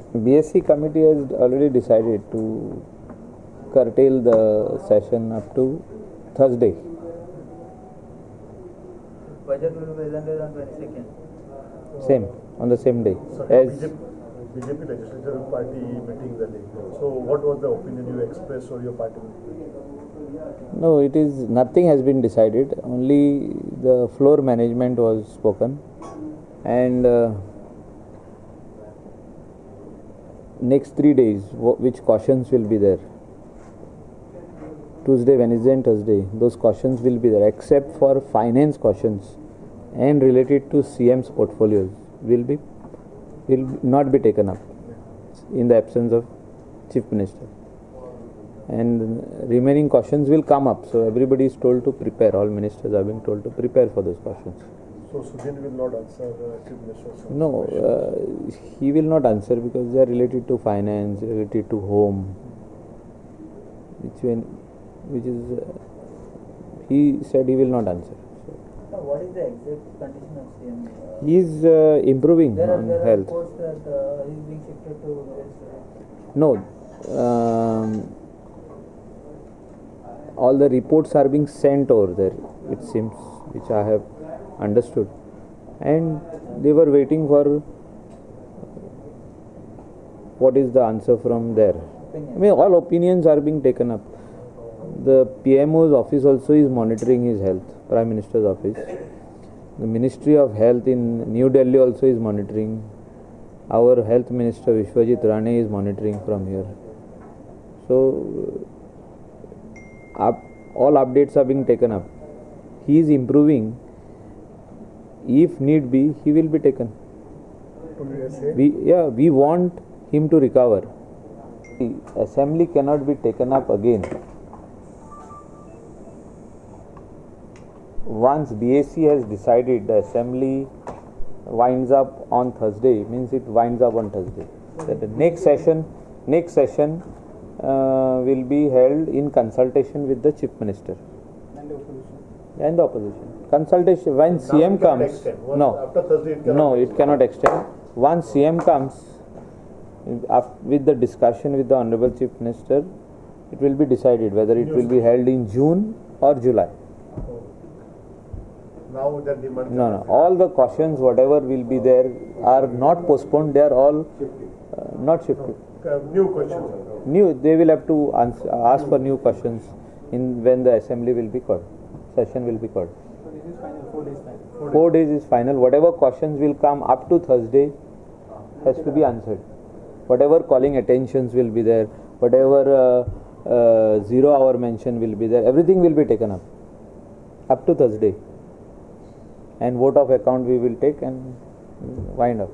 BSc committee has already decided to curtail the session up to Thursday. Budget will be presented on 22nd. Same, on the same day. As BJP legislature party meeting झाली. So what was the opinion you expressed or your party? no, it is nothing has been decided. Only the floor management was spoken, and next 3 days, which cautions will be there? Tuesday, Wednesday, and Thursday. Those cautions will be there, except for finance cautions and related to CM's portfolios will not be taken up in the absence of Chief Minister. And remaining cautions will come up. So everybody is told to prepare. All ministers are being told to prepare for those cautions. So Sudhin will not answer Chief Minister's No, he will not answer because they are related to finance, related to home, which is he said he will not answer. So what is the exact condition of CM? He is improving on there are health. reports that he is being shifted to US. No, all the reports are being sent over there, it seems, which I have understood, and they were waiting for what is the answer from there. I mean, all opinions are being taken up. The PMO's office also is monitoring his health, Prime Minister's office. The Ministry of Health in New Delhi also is monitoring. Our Health Minister Vishwajit Rane is monitoring from here. So all updates are being taken up. He is improving. If need be, he will be taken. We want him to recover. The assembly cannot be taken up again. Once BAC has decided the assembly winds up on Thursday, means it winds up on Thursday. The next session will be held in consultation with the Chief Minister and the opposition. Consultation when CM comes. No, it cannot extend. Once CM comes, with the discussion with the Honorable Chief Minister, it will be decided whether it will be held in June or July. Now that demand. No. All the cautions, whatever will be there, are not postponed. They are all not shifted. New questions. New. They will have to ask for new questions when the assembly will be called. Session will be called. So this is final. 4 days final. 4 days is final. Whatever questions will come up to Thursday has to be answered. Whatever calling attentions will be there. Whatever 0 hour mention will be there. Everything will be taken up to Thursday. And vote of account we will take and wind up.